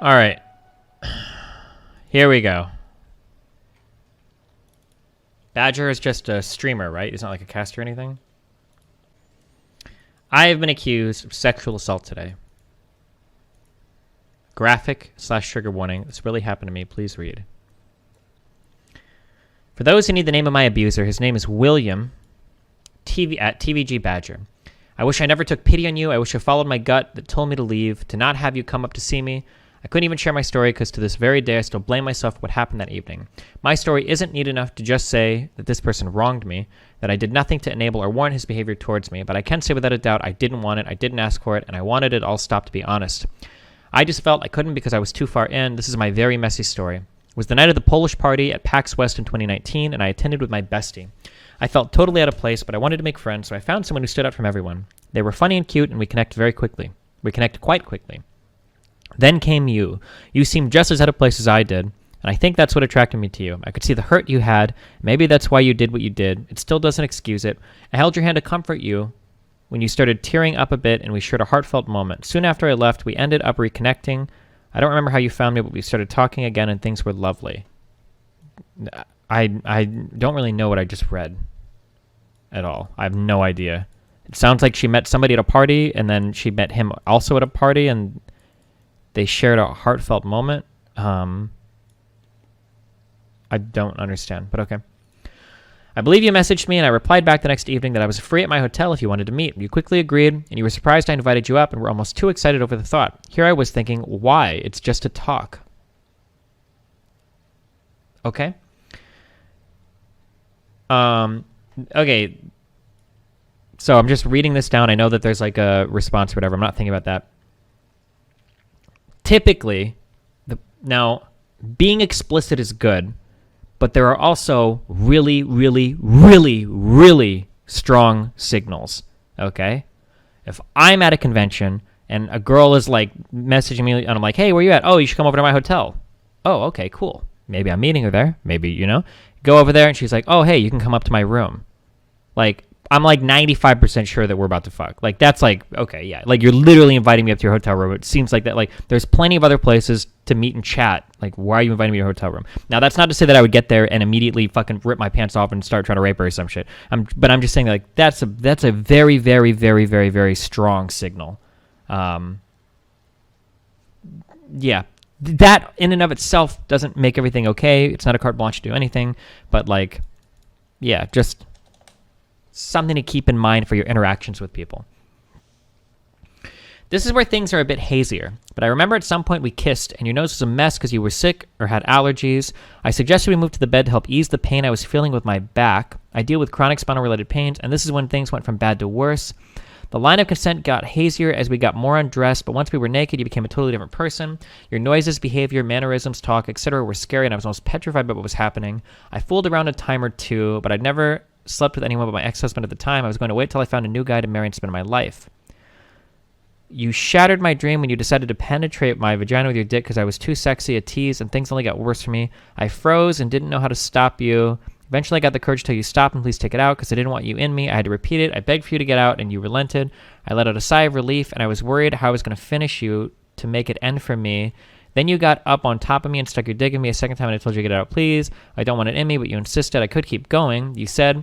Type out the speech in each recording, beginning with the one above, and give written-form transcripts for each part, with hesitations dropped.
All right. Here we go. Badger is just a streamer, right? He's not like a caster or anything. I have been accused of sexual assault today. Graphic/trigger warning. This really happened to me. Please read. For those who need the name of my abuser, his name is William at TVGBadger. I wish I never took pity on you. I wish I followed my gut that told me to leave, to not have you come up to see me. I couldn't even share my story because to this very day I still blame myself for what happened that evening. My story isn't neat enough to just say that this person wronged me, that I did nothing to enable or warrant his behavior towards me, but I can say without a doubt I didn't want it, I didn't ask for it, and I wanted it all stopped, to be honest. I just felt I couldn't because I was too far in. This is my very messy story. It was the night of the Polish party at PAX West in 2019, and I attended with my bestie. I felt totally out of place, but I wanted to make friends, so I found someone who stood out from everyone. They were funny and cute, and we connected very quickly. We connected quite quickly. Then came you. You seemed just as out of place as I did, and I think that's what attracted me to you. I could see the hurt you had. Maybe that's why you did what you did. It still doesn't excuse it. I held your hand to comfort you when you started tearing up a bit, and we shared a heartfelt moment. Soon after I left, we ended up reconnecting. I don't remember how you found me, but we started talking again, and things were lovely. I don't really know what I just read at all. I have no idea. It sounds like she met somebody at a party, and then she met him also at a party, and they shared a heartfelt moment. I don't understand, but okay. I believe you messaged me, and I replied back the next evening that I was free at my hotel if you wanted to meet. You quickly agreed, and you were surprised I invited you up, and were almost too excited over the thought. Here I was thinking, why? It's just a talk. Okay. Okay. So I'm just reading this down. I know that there's like a response or whatever. I'm not thinking about that. Typically, now, being explicit is good, but there are also really, really, really, really strong signals, okay? If I'm at a convention and a girl is like messaging me and I'm like, hey, where you at? Oh, you should come over to my hotel. Oh, okay, cool. Maybe I'm meeting her there. Maybe, go over there and she's like, oh, hey, you can come up to my room. Like, I'm like 95% sure that we're about to fuck. Like, that's like, okay, yeah. Like, you're literally inviting me up to your hotel room. It seems like that. Like, there's plenty of other places to meet and chat. Like, why are you inviting me to your hotel room? Now, that's not to say that I would get there and immediately fucking rip my pants off and start trying to rape her or some shit. But I'm just saying, like, that's a very, very, very, very, very strong signal. Yeah. That in and of itself doesn't make everything okay. It's not a carte blanche to do anything. But, like, yeah, just something to keep in mind for your interactions with people. This is where things are a bit hazier, but I remember at some point we kissed and your nose was a mess because you were sick or had allergies. I suggested we move to the bed to help ease the pain I was feeling with my back. I deal with chronic spinal related pains, and this is when things went from bad to worse. The line of consent got hazier as we got more undressed, but once we were naked, you became a totally different person. Your noises, behavior, mannerisms, talk, etc. were scary, and I was almost petrified about what was happening. I fooled around a time or two, but I'd never slept with anyone but my ex-husband at the time. I was going to wait till I found a new guy to marry and spend my life. You shattered my dream when you decided to penetrate my vagina with your dick because I was too sexy, a tease, and things only got worse for me. I froze and didn't know how to stop you. Eventually, I got the courage to tell you stop and please take it out because I didn't want you in me. I had to repeat it. I begged for you to get out, and you relented. I let out a sigh of relief, and I was worried how I was going to finish you to make it end for me. Then you got up on top of me and stuck your dick in me a second time, and I told you to get out, please. I don't want it in me, but you insisted I could keep going. You said,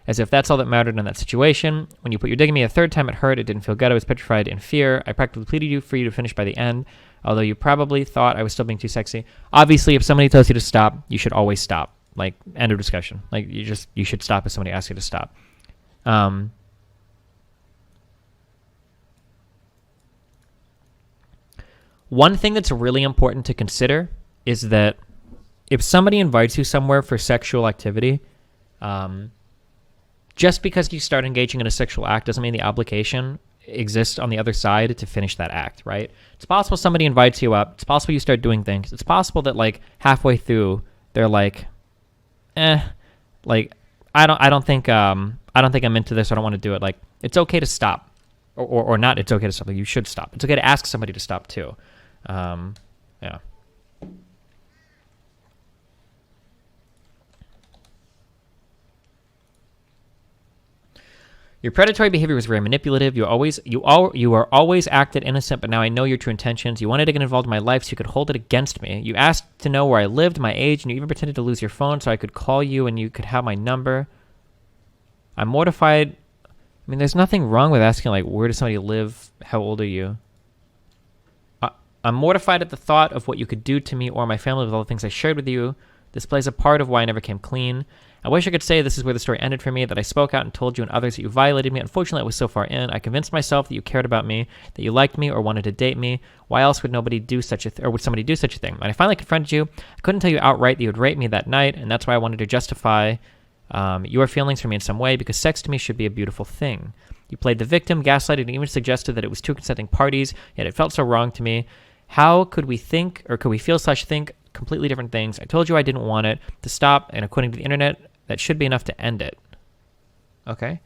as if that's all that mattered in that situation. When you put your dick in me a third time, it hurt. It didn't feel good. I was petrified in fear. I practically pleaded for you to finish by the end, although you probably thought I was still being too sexy. Obviously, if somebody tells you to stop, you should always stop. Like, end of discussion. Like, you should stop if somebody asks you to stop. One thing that's really important to consider is that if somebody invites you somewhere for sexual activity, just because you start engaging in a sexual act doesn't mean the obligation exists on the other side to finish that act, right? It's possible somebody invites you up. It's possible you start doing things. It's possible that like halfway through they're like, like I don't think I'm into this. I don't want to do it. Like, it's okay to stop, or not. It's okay to stop. Like, you should stop. It's okay to ask somebody to stop too. Yeah. Your predatory behavior was very manipulative. You are always acted innocent, but now I know your true intentions. You wanted to get involved in my life so you could hold it against me. You asked to know where I lived, my age, and you even pretended to lose your phone so I could call you and you could have my number. I'm mortified. I mean, there's nothing wrong with asking, like, where does somebody live? How old are you? I'm mortified at the thought of what you could do to me or my family with all the things I shared with you. This plays a part of why I never came clean. I wish I could say this is where the story ended for me, that I spoke out and told you and others that you violated me. Unfortunately, I was so far in. I convinced myself that you cared about me, that you liked me or wanted to date me. Why else would nobody do such a or would somebody do such a thing? When I finally confronted you, I couldn't tell you outright that you would rape me that night, and that's why I wanted to justify your feelings for me in some way, because sex to me should be a beautiful thing. You played the victim, gaslighted, and even suggested that it was two consenting parties, yet it felt so wrong to me. How could we think, or could we feel/think completely different things? I told you I didn't want it to stop, and according to the internet, that should be enough to end it. Okay.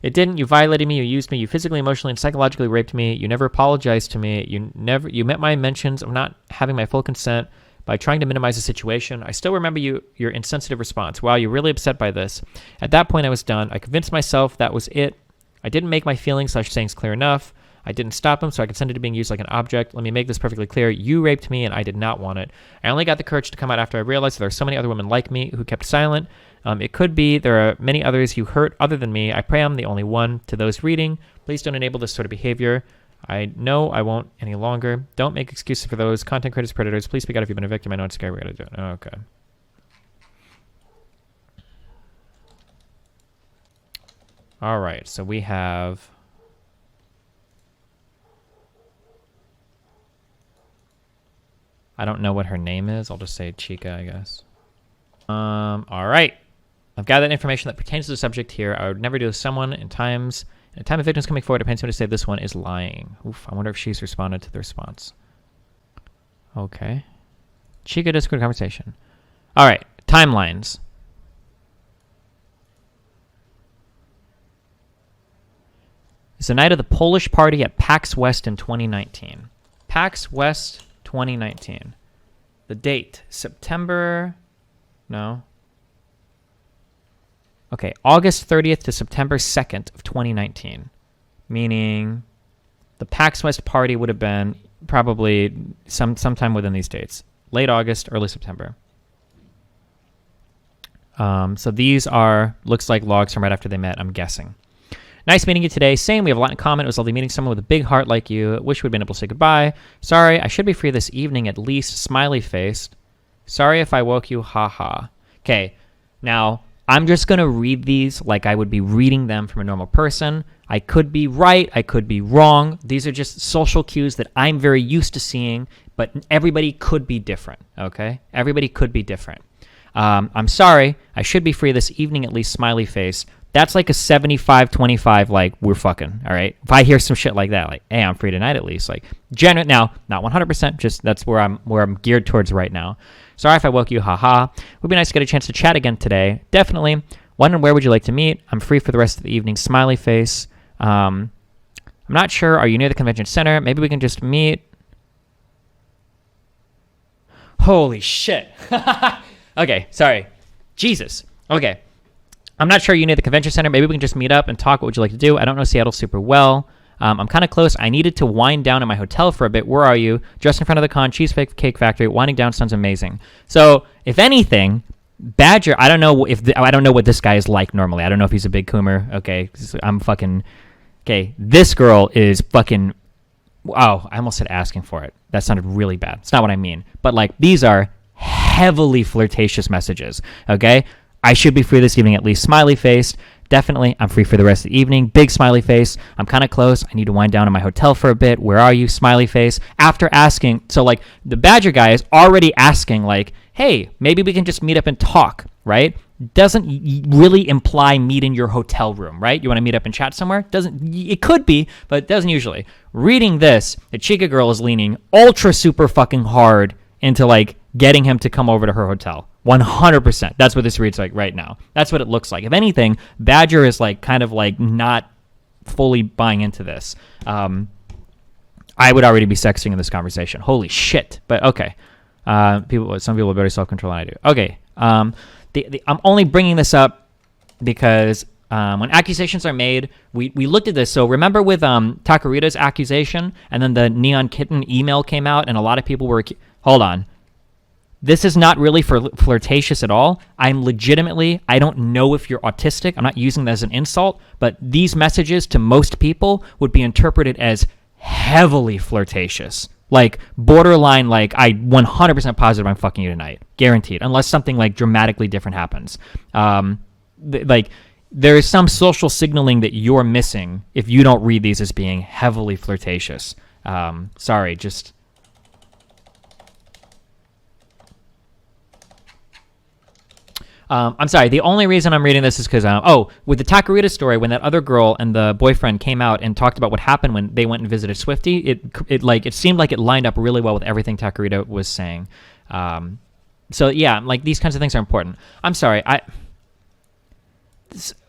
It didn't. You violated me. You used me. You physically, emotionally, and psychologically raped me. You never apologized to me. You met my mentions of not having my full consent by trying to minimize the situation. I still remember your insensitive response. Wow, you're really upset by this. At that point, I was done. I convinced myself that was it. I didn't make my feelings/sayings clear enough. I didn't stop him, so I consented to being used like an object. Let me make this perfectly clear. You raped me, and I did not want it. I only got the courage to come out after I realized that there are so many other women like me who kept silent. It could be there are many others you hurt other than me. I pray I'm the only one. To those reading, please don't enable this sort of behavior. I know I won't any longer. Don't make excuses for those content creators, predators. Please speak out if you've been a victim. I know it's scary. We gotta do it. Okay. All right, so we have... I don't know what her name is. I'll just say Chica, I guess. All right. I've gathered information that pertains to the subject here. I would never do this to someone in a time of victims coming forward. It pains me to say this one is lying. Oof, I wonder if she's responded to the response. Okay. Chica Discord conversation. All right. Timelines. It's the night of the Polish party at PAX West in 2019. PAX West 2019. The date, September... No. Okay, August 30th to September 2nd of 2019. Meaning the PAX West party would have been probably sometime within these dates. Late August, early September. So these are, looks like logs from right after they met, I'm guessing. Nice meeting you today. Same, we have a lot in common. It was lovely meeting someone with a big heart like you. Wish we'd been able to say goodbye. Sorry, I should be free this evening at least. Smiley faced. Sorry if I woke you. Haha. Okay, now I'm just going to read these like I would be reading them from a normal person. I could be right. I could be wrong. These are just social cues that I'm very used to seeing, but everybody could be different, okay? Everybody could be different. I'm sorry. I should be free this evening at least. Smiley face. That's like a 75-25, like, we're fucking, all right? If I hear some shit like that, like, hey, I'm free tonight at least, like, now, not 100%, just that's where I'm geared towards right now. Sorry if I woke you, haha. Would be nice to get a chance to chat again today. Definitely. Wondering where would you like to meet? I'm free for the rest of the evening. Smiley face. I'm not sure. Are you near the convention center? Maybe we can just meet. Holy shit. Okay, sorry. Jesus. Okay. I'm not sure you near the convention center. Maybe we can just meet up and talk. What would you like to do? I don't know Seattle super well. I'm kind of close. I needed to wind down in my hotel for a bit. Where are you? Just in front of the Cheesecake Cake Factory. Winding down sounds amazing. So, if anything, Badger, I don't know what this guy is like normally. I don't know if he's a big coomer. Okay, I'm fucking... Okay, this girl is fucking... Oh, I almost said asking for it. That sounded really bad. It's not what I mean. But, like, these are heavily flirtatious messages, okay? I should be free this evening at least. Smiley face. Definitely, I'm free for the rest of the evening. Big smiley face. I'm kind of close. I need to wind down in my hotel for a bit. Where are you? Smiley face. After asking, so like the Badger guy is already asking like, hey, maybe we can just meet up and talk, right? Doesn't really imply meet in your hotel room, right? You want to meet up and chat somewhere? It could be, but it doesn't usually. Reading this, the Chica girl is leaning ultra super fucking hard into like getting him to come over to her hotel. 100%. That's what this reads like right now. That's what it looks like. If anything, Badger is like kind of like not fully buying into this. I would already be sexting in this conversation. Holy shit. But okay. Some people have better self-control than I do. Okay. I'm only bringing this up because When accusations are made, we looked at this. So remember with Takarita's accusation, and then the Neon Kitten email came out, and a lot of people were... Hold on. This is not really flirtatious at all. I'm legitimately... I don't know if you're autistic. I'm not using that as an insult, but these messages to most people would be interpreted as heavily flirtatious. Like, borderline, like, I 100% positive I'm fucking you tonight. Guaranteed. Unless something, like, dramatically different happens. There is some social signaling that you're missing if you don't read these as being heavily flirtatious. Sorry, just... I'm sorry, the only reason I'm reading this is because, with the Takarita story, when that other girl and the boyfriend came out and talked about what happened when they went and visited Swifty, it seemed like it lined up really well with everything Takarita was saying. So, yeah, like, these kinds of things are important. I'm sorry,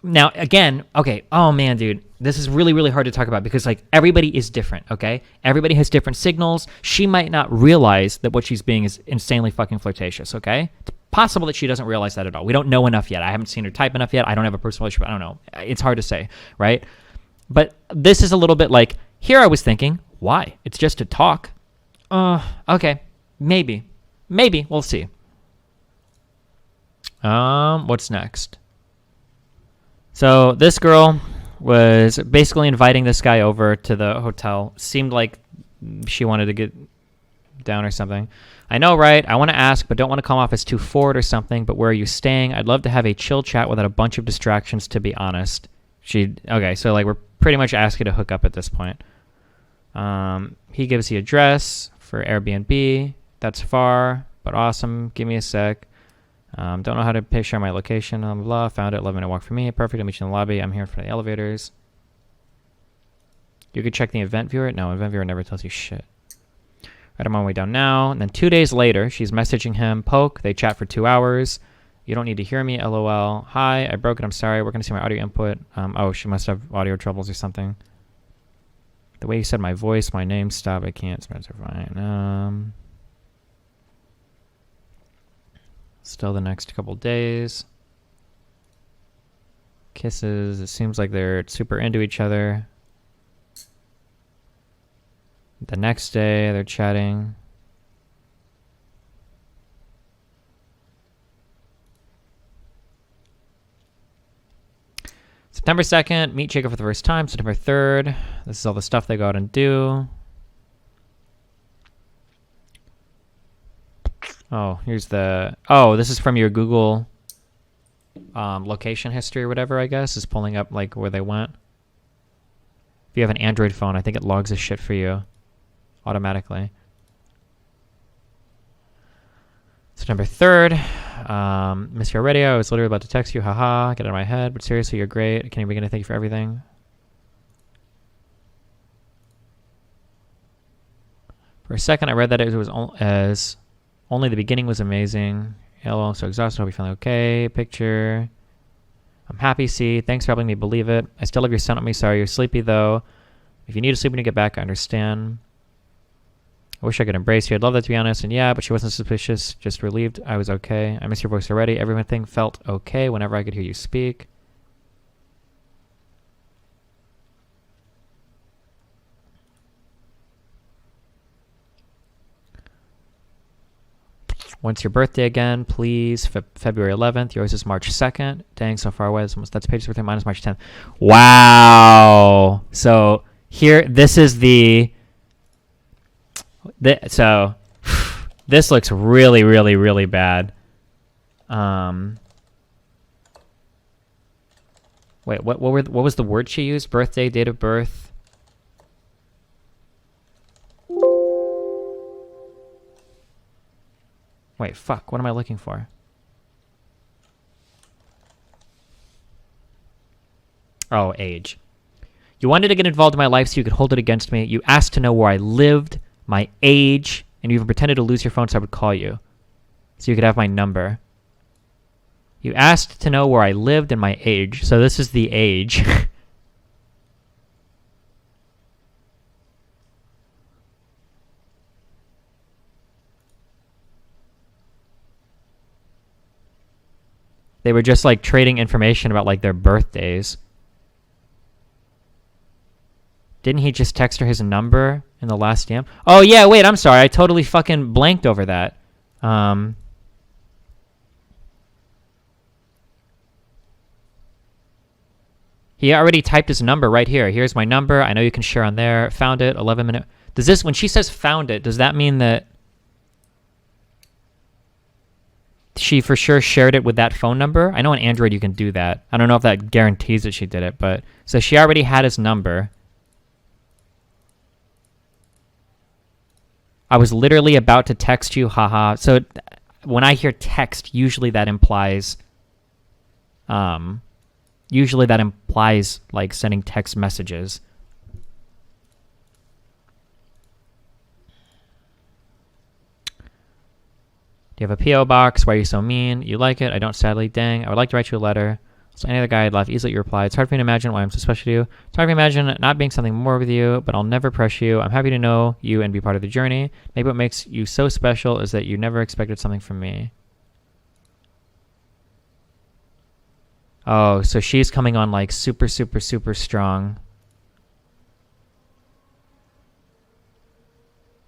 now, again, okay, oh man, dude, this is really, really hard to talk about because, like, everybody is different, okay? Everybody has different signals. She might not realize that what she's being is insanely fucking flirtatious, okay? It's possible that she doesn't realize that at all. We don't know enough yet. I haven't seen her type enough yet. I don't have a personal relationship. I don't know. It's hard to say, right? But this is a little bit like, here I was thinking, why? It's just to talk. Okay, maybe. We'll see. What's next? So this girl was basically inviting this guy over to the hotel. Seemed like she wanted to get down or something. I know, right? I want to ask, but don't want to come off as too forward or something. But where are you staying? I'd love to have a chill chat without a bunch of distractions, to be honest. Okay, so like we're pretty much asking to hook up at this point. He gives the address for Airbnb. That's far, but awesome. Give me a sec. Don't know how to share my location. Blah, blah, blah. Found it. 11-minute walk for me. Perfect. I'll meet you in the lobby. I'm here for the elevators. You could check the event viewer. No, event viewer never tells you shit. Right, I'm on my way down now. And then 2 days later, she's messaging him. Poke. They chat for 2 hours. You don't need to hear me. LOL. Hi, I broke it. I'm sorry. We're going to see my audio input. Oh, she must have audio troubles or something. The way you said my voice, my name, stop. I can't. Spencer, fine. Still the next couple days. Kisses. It seems like they're super into each other. The next day, they're chatting. September 2nd, meet Jacob for the first time. September 3rd, this is all the stuff they go out and do. Oh, here's the... Oh, this is from your Google location history or whatever, I guess. Is pulling up, like, where they went. If you have an Android phone, I think it logs this shit for you automatically. September 3rd. Miss you already. I was literally about to text you. Haha. Get out of my head. But seriously, you're great. Can you begin to thank you for everything? For a second, I read that it was as only the beginning was amazing. Hello, I'm so exhausted. Hope you're feeling okay. Picture. I'm happy. See. Thanks for helping me believe it. I still love your son with me. Sorry, you're sleepy, though. If you need to sleep when you get back, I understand. I wish I could embrace you. I'd love that, to be honest. And yeah, but she wasn't suspicious. Just relieved I was okay. I miss your voice already. Everything felt okay whenever I could hear you speak. When's your birthday again? Please. February 11th. Yours is March 2nd. Dang, so far away. That's Paige's birthday. Mine is March 10th. Wow. So here, this is so this looks really, really, really bad. Wait, what was the word she used? Birthday, date of birth. Wait, fuck. What am I looking for? Oh, age. You wanted to get involved in my life so you could hold it against me. You asked to know where I lived, my age, and you even pretended to lose your phone so I would call you. So you could have my number. You asked to know where I lived and my age. So this is the age. They were just like trading information about like their birthdays. Didn't he just text her his number in the last DM? Oh yeah, wait, I'm sorry. I totally fucking blanked over that. He already typed his number right here. Here's my number. I know you can share on there. Found it. 11 minute. Does this, when she says found it, does that mean that she for sure shared it with that phone number? I know on Android you can do that. I don't know if that guarantees that she did it, but so she already had his number. I was literally about to text you, haha. So when I hear text, usually that implies like sending text messages. Do you have a P.O. box? Why are you so mean? You like it? I don't, sadly. Dang. I would like to write you a letter. So any other guy I'd laugh easily at your reply. It's hard for me to imagine why I'm so special to you. It's hard for me to imagine not being something more with you, but I'll never press you. I'm happy to know you and be part of the journey. Maybe what makes you so special is that you never expected something from me. Oh, so she's coming on like super, super, super strong.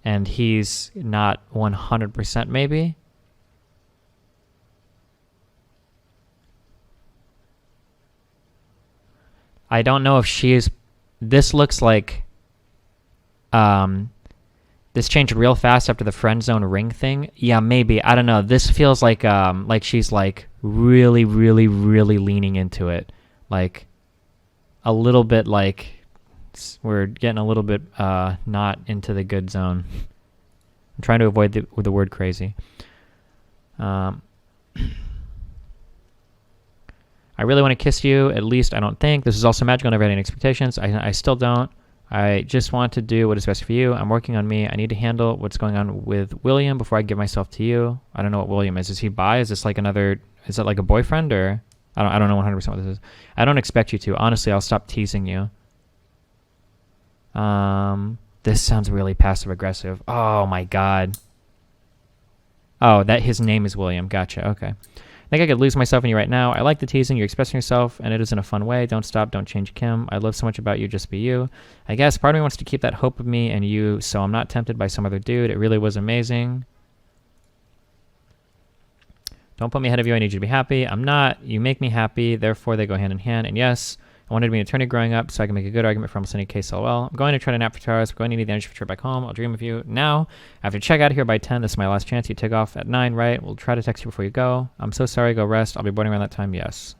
And he's not 100% maybe? I don't know if she is... This looks like... this changed real fast after the friend zone ring thing. Yeah, maybe. I don't know. This feels like she's like really, really, really leaning into it. Like a little bit like we're getting a little bit not into the good zone. I'm trying to avoid the word crazy. I really want to kiss you, at least I don't think. This is also magical, never had any expectations. I still don't. I just want to do what is best for you. I'm working on me. I need to handle what's going on with William before I give myself to you. I don't know what William is. Is he bi? Is this like another... Is that like a boyfriend or... I don't know 100% what this is. I don't expect you to. Honestly, I'll stop teasing you. This sounds really passive-aggressive. Oh my god. Oh, that his name is William. Gotcha. Okay. I think I could lose myself in you right now. I like the teasing. You're expressing yourself, and it is in a fun way. Don't stop. Don't change, Kim. I love so much about you. Just be you. I guess part of me wants to keep that hope of me and you, so I'm not tempted by some other dude. It really was amazing. Don't put me ahead of you. I need you to be happy. I'm not. You make me happy. Therefore, they go hand in hand. And yes, I wanted to be an attorney growing up so I can make a good argument for almost any case. LOL. I'm going to try to nap for 2 hours. I'm going to need the energy for a trip back home. I'll dream of you. Now, I have to check out of here by 10. This is my last chance. You take off at 9, right? We'll try to text you before you go. I'm so sorry. Go rest. I'll be boarding around that time. Yes.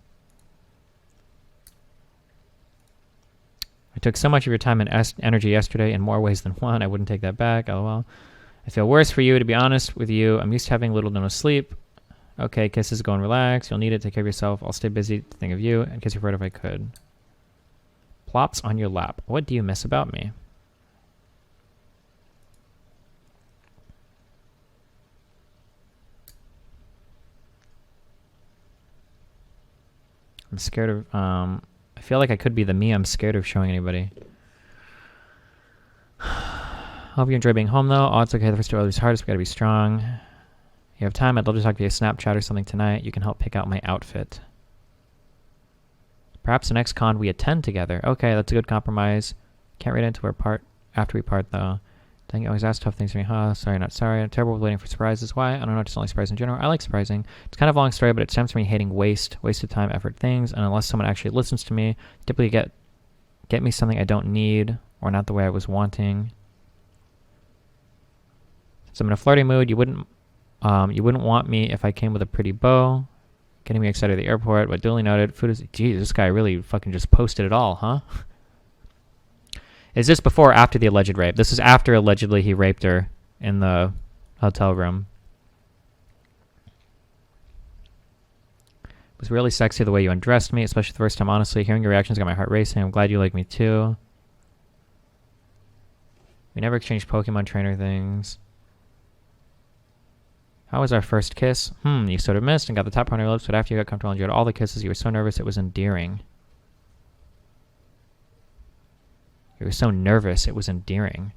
I took so much of your time and energy yesterday in more ways than one. I wouldn't take that back. LOL. I feel worse for you, to be honest with you. I'm used to having little to no sleep. Okay, kisses. Go and relax. You'll need it. Take care of yourself. I'll stay busy to think of you and kiss your forehead if I could. Plops on your lap. What do you miss about me? I'm scared of... I feel like I could be the me I'm scared of showing anybody. Hope you enjoy being home, though. Oh, it's okay. The first 2 hours is hardest. We gotta be strong. You have time? I'd love to talk to you via Snapchat or something tonight. You can help pick out my outfit. Perhaps the next con we attend together. Okay, that's a good compromise. Can't read into our part after we part, though. Dang, you always ask tough things for me, huh? Sorry, not sorry. I'm terrible with waiting for surprises. Why? I don't know, just only surprise in general. I like surprising. It's kind of a long story, but it stems from me hating wasted time, effort, things, and unless someone actually listens to me, typically get me something I don't need, or not the way I was wanting. So I'm in a flirty mood. You wouldn't want me if I came with a pretty bow. Getting me excited at the airport, but duly noted. Food is... Geez, this guy really fucking just posted it all, huh? Is this before or after the alleged rape? This is after allegedly he raped her in the hotel room. It was really sexy the way you undressed me, especially the first time, honestly. Hearing your reactions got my heart racing. I'm glad you like me too. We never exchanged Pokemon trainer things. How was our first kiss? You sort of missed and got the top part on your lips, but after you got comfortable and you had all the kisses, you were so nervous it was endearing. You were so nervous it was endearing.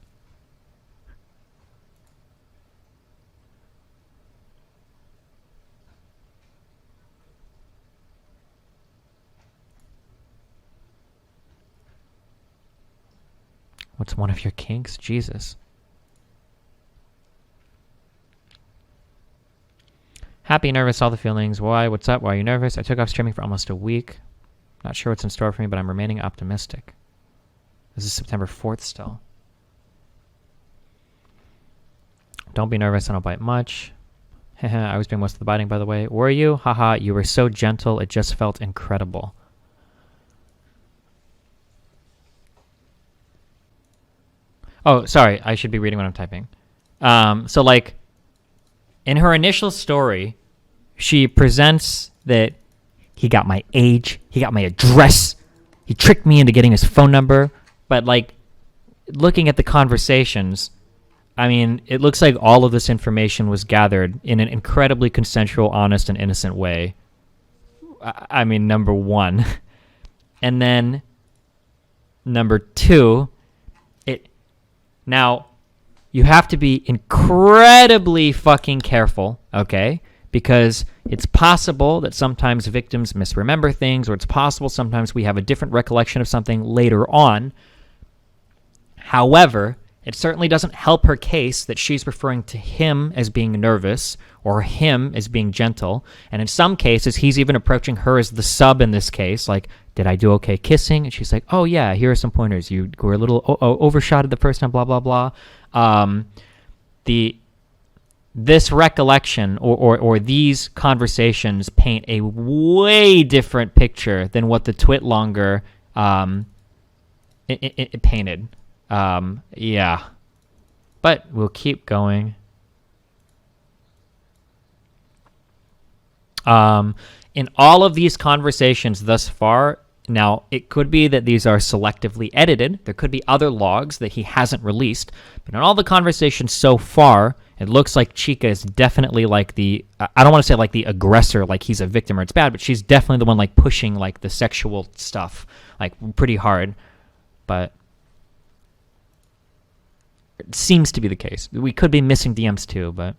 What's one of your kinks? Jesus. Happy, nervous, all the feelings. Why? What's up? Why are you nervous? I took off streaming for almost a week. Not sure what's in store for me, but I'm remaining optimistic. This is September 4th still. Don't be nervous. I don't bite much. I was doing most of the biting, by the way. Were you? Haha, you were so gentle. It just felt incredible. Oh, sorry. I should be reading what I'm typing. So, like, in her initial story, she presents that he got my age, he got my address, he tricked me into getting his phone number. But, like, looking at the conversations, I mean, it looks like all of this information was gathered in an incredibly consensual, honest, and innocent way. I mean, number one. And then, number two, now, you have to be incredibly fucking careful, okay? Because it's possible that sometimes victims misremember things, or it's possible sometimes we have a different recollection of something later on. However, it certainly doesn't help her case that she's referring to him as being nervous or him as being gentle. And in some cases, he's even approaching her as the sub in this case, like, did I do okay kissing? And she's like, oh, yeah, here are some pointers. You were a little overshotted the first time, blah, blah, blah. This recollection or these conversations paint a way different picture than what the twit-longer it painted. Yeah. But we'll keep going. In all of these conversations thus far, now, it could be that these are selectively edited. There could be other logs that he hasn't released. But in all the conversations so far, it looks like Chica is definitely like the, I don't want to say like the aggressor, like he's a victim or it's bad, but she's definitely the one like pushing like the sexual stuff, like pretty hard. But it seems to be the case. We could be missing DMs too, but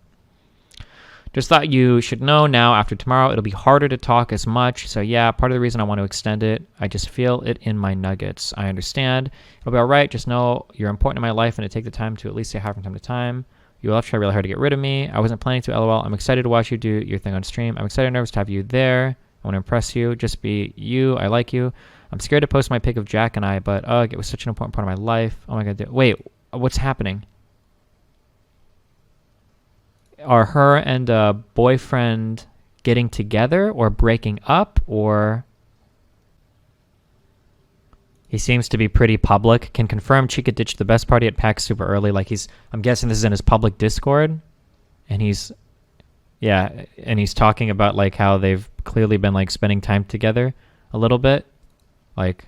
just thought you should know now after tomorrow it'll be harder to talk as much. So yeah, part of the reason I want to extend it, I just feel it in my nuggets. I understand. It'll be all right. Just know you're important in my life and to take the time to at least say hi from time to time. You will have to try really hard to get rid of me. I wasn't planning to, LOL. I'm excited to watch you do your thing on stream. I'm excited and nervous to have you there. I want to impress you. Just be you. I like you. I'm scared to post my pic of Jack and I, but ugh, it was such an important part of my life. Oh my God. Wait, what's happening? Are her and a boyfriend getting together or breaking up, or he seems to be pretty public? Can confirm Chica ditched the best party at PAX super early. Like I'm guessing this is in his public Discord, and he's talking about like how they've clearly been like spending time together a little bit, like.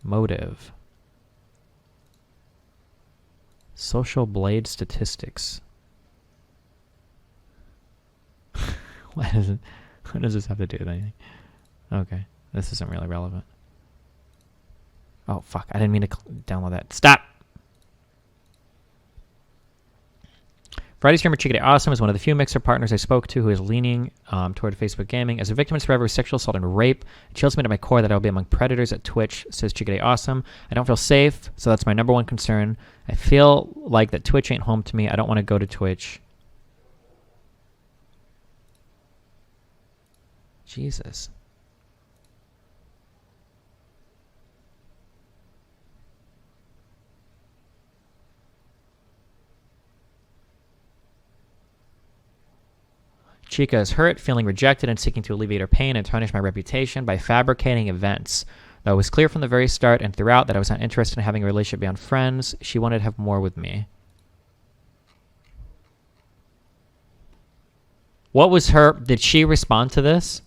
Motive. Social blade statistics. What does this have to do with anything? Okay, this isn't really relevant. Oh, fuck. I didn't mean to download that. Stop! Friday streamer ChicaDeAwesome is one of the few Mixer partners I spoke to who is leaning toward Facebook gaming. As a victim and survivor of sexual assault and rape, it chills me to my core that I will be among predators at Twitch, says ChicaDeAwesome. I don't feel safe, so that's my number one concern. I feel like that Twitch ain't home to me. I don't want to go to Twitch. Jesus. Chica is hurt, feeling rejected, and seeking to alleviate her pain and tarnish my reputation by fabricating events. Though it was clear from the very start and throughout that I was not interested in having a relationship beyond friends, she wanted to have more with me. What was her... Did she respond to this?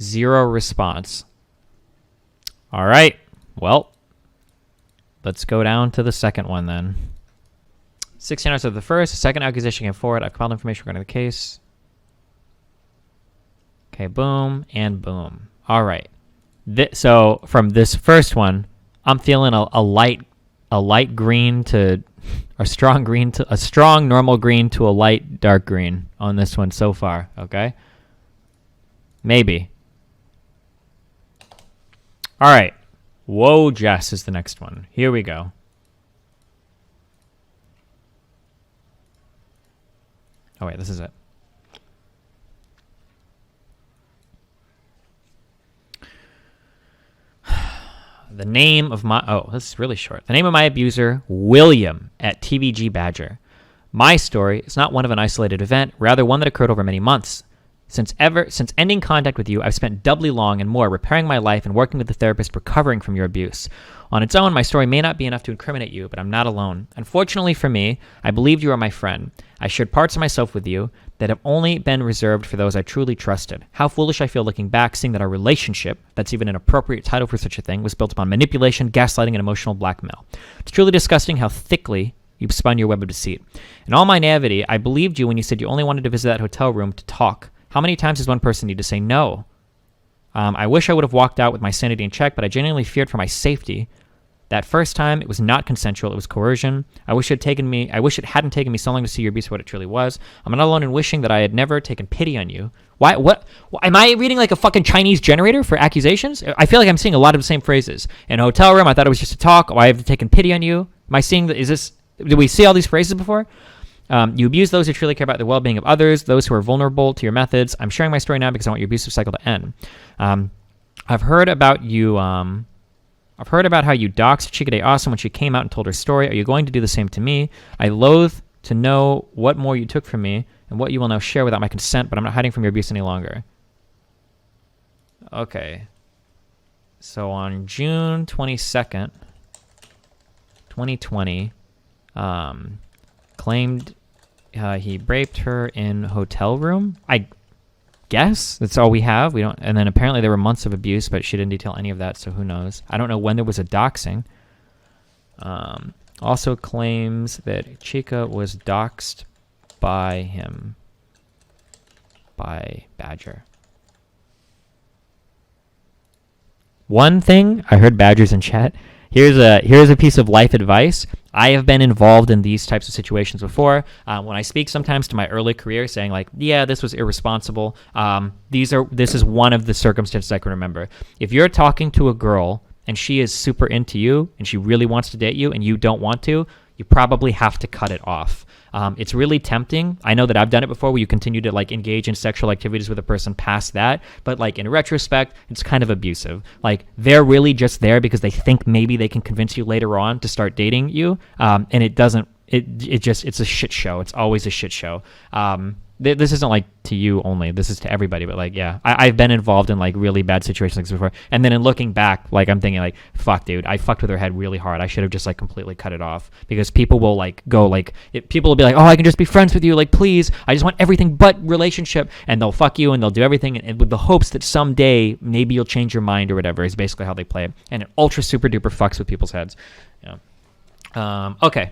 Zero response. All right. Well, let's go down to the second one then. 16 hours of the first. The second accusation came forward. I've compiled information regarding the case. Okay, boom and boom. All right. So from this first one, I'm feeling a light green to a strong normal green to a light dark green on this one so far. Okay. Maybe. All right. Woahhjess is the next one. Here we go. Oh wait, this is it. The name of my... Oh, this is really short. The name of my abuser, William, at TVGBadger. My story is not one of an isolated event, rather one that occurred over many months. Since ending contact with you, I've spent doubly long and more repairing my life and working with the therapist recovering from your abuse. On its own, my story may not be enough to incriminate you, but I'm not alone. Unfortunately for me, I believed you were my friend. I shared parts of myself with you that have only been reserved for those I truly trusted. How foolish I feel looking back, seeing that our relationship, that's even an appropriate title for such a thing, was built upon manipulation, gaslighting, and emotional blackmail. It's truly disgusting how thickly you've spun your web of deceit. In all my naivety, I believed you when you said you only wanted to visit that hotel room to talk. How many times does one person need to say no? I wish I would have walked out with my sanity in check, but I genuinely feared for my safety. That first time, it was not consensual. It was coercion. I wish it hadn't taken me so long to see your abuse for what it truly was. I'm not alone in wishing that I had never taken pity on you. Why? What? Am I reading like a fucking Chinese generator for accusations? I feel like I'm seeing a lot of the same phrases. In a hotel room, I thought it was just a talk. Why have taken pity on you? Am I seeing that? Did we see all these phrases before? You abuse those who truly care about the well-being of others, those who are vulnerable to your methods. I'm sharing my story now because I want your abusive cycle to end. I've heard about you. I've heard about how you doxed ChicaDeAwesome when she came out and told her story. Are you going to do the same to me? I loathe to know what more you took from me and what you will now share without my consent, but I'm not hiding from your abuse any longer. Okay. So on June 22nd, 2020, claimed he raped her in hotel room. I guess that's all we have. We don't. And then apparently there were months of abuse, but she didn't detail any of that, so who knows? I don't know when there was a doxing. Also claims that Chica was doxed by him, by Badger. One thing I heard Badgers in chat. Here's a piece of life advice. I have been involved in these types of situations before. When I speak sometimes to my early career saying like, yeah, this was irresponsible. This is one of the circumstances I can remember. If you're talking to a girl and she is super into you and she really wants to date you and you don't want to, you probably have to cut it off. It's really tempting. I know that I've done it before where you continue to like engage in sexual activities with a person past that, but like in retrospect, it's kind of abusive. Like they're really just there because they think maybe they can convince you later on to start dating you. And it doesn't, it's a shit show. It's always a shit show. This isn't like to you only. This is to everybody. But like, yeah, I've been involved in like really bad situations like this before. And then in looking back, like I'm thinking like, fuck, dude, I fucked with her head really hard. I should have just like completely cut it off because people will like go like, people will be like, oh, I can just be friends with you. Like, please, I just want everything but relationship. And they'll fuck you and they'll do everything. And with the hopes that someday maybe you'll change your mind or whatever is basically how they play it. And it ultra super duper fucks with people's heads. Yeah. Okay.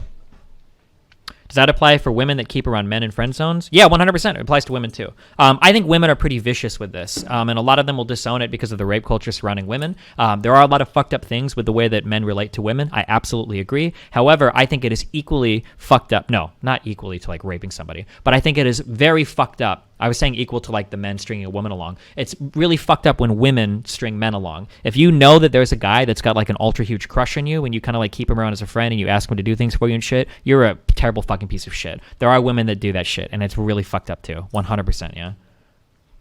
Does that apply for women that keep around men in friend zones? Yeah, 100%. It applies to women too. I think women are pretty vicious with this, and a lot of them will disown it because of the rape culture surrounding women. There are a lot of fucked up things with the way that men relate to women. I absolutely agree. However, I think it is equally fucked up. No, not equally to like raping somebody, but I think it is very fucked up. I was saying equal to like the men stringing a woman along. It's really fucked up when women string men along. If you know that there's a guy that's got like an ultra huge crush on you and you kind of like keep him around as a friend and you ask him to do things for you and shit, you're a terrible fucking piece of shit. There are women that do that shit and it's really fucked up too. 100%, yeah.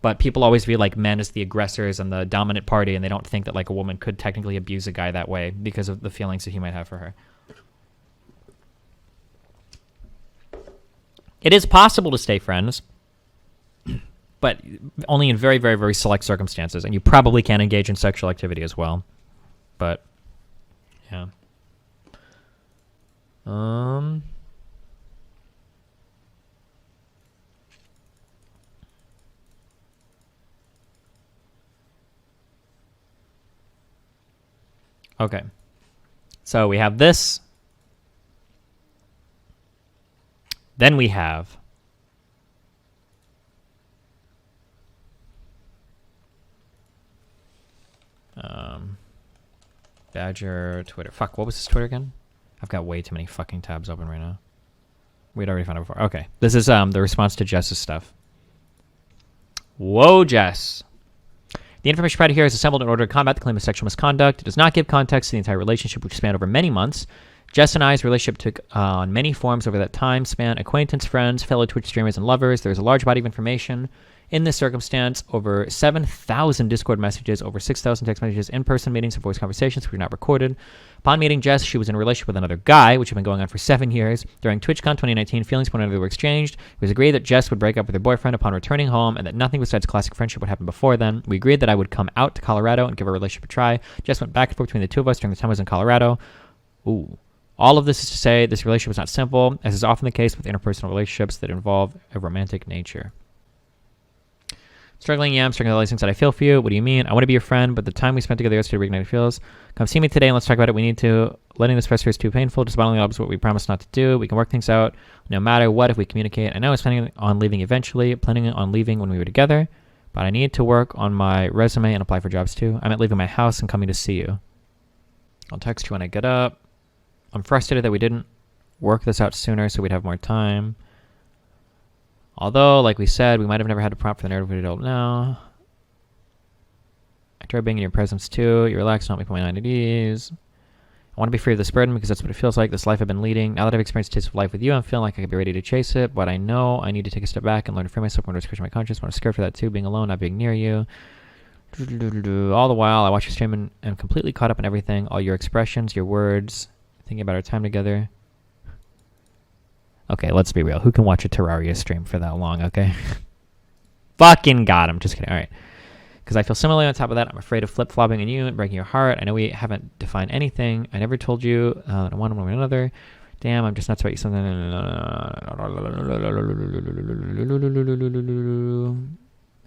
But people always view like men as the aggressors and the dominant party and they don't think that like a woman could technically abuse a guy that way because of the feelings that he might have for her. It is possible to stay friends, but only in very, very, very select circumstances. And you probably can engage in sexual activity as well. But, yeah. Okay. So we have this. Then we have Badger Twitter. Fuck, what was his Twitter again? I've got way too many fucking tabs open right now. We'd already found it before. Okay. This is the response to Jess's stuff. Woahhjess. The information provided here is assembled in order to combat the claim of sexual misconduct. It does not give context to the entire relationship, which spanned over many months. Jess and I's relationship took on many forms over that time span: acquaintance, friends, fellow Twitch streamers, and lovers. There is a large body of information in this circumstance: over 7,000 Discord messages, over 6,000 text messages, in-person meetings, and voice conversations which were not recorded. Upon meeting Jess, she was in a relationship with another guy, which had been going on for 7 years. During TwitchCon 2019, feelings for one another were exchanged. It was agreed that Jess would break up with her boyfriend upon returning home, and that nothing besides classic friendship would happen before then. We agreed that I would come out to Colorado and give our relationship a try. Jess went back and forth between the two of us during the time I was in Colorado. Ooh. All of this is to say this relationship was not simple, as is often the case with interpersonal relationships that involve a romantic nature. Struggling, yeah, I'm struggling with all these things that I feel for you. What do you mean? I want to be your friend, but the time we spent together yesterday reignited feels. Come see me today and let's talk about it. We need to. Letting this fester is too painful. Just bottling up is what we promised not to do. We can work things out no matter what if we communicate. I know I was planning on leaving eventually, planning on leaving when we were together, but I need to work on my resume and apply for jobs too. I meant leaving my house and coming to see you. I'll text you when I get up. I'm frustrated that we didn't work this out sooner so we'd have more time. Although, like we said, we might have never had a prompt for the narrative we don't know. I tried being in your presence too. You relax, not me put my mind at ease. I want to be free of this burden because that's what it feels like, this life I've been leading. Now that I've experienced a taste of life with you, I'm feeling like I could be ready to chase it, but I know I need to take a step back and learn to free myself from what is my conscience. I'm scared for that too, being alone, not being near you. All the while, I watch your stream and am completely caught up in everything, all your expressions, your words, thinking about our time together. Okay, let's be real. Who can watch a Terraria stream for that long, okay? Fucking got him. Just kidding. All right. Because I feel similarly on top of that. I'm afraid of flip-flopping on you and breaking your heart. I know we haven't defined anything. I never told you that I want one or another. Damn, I'm just nuts about you. Something.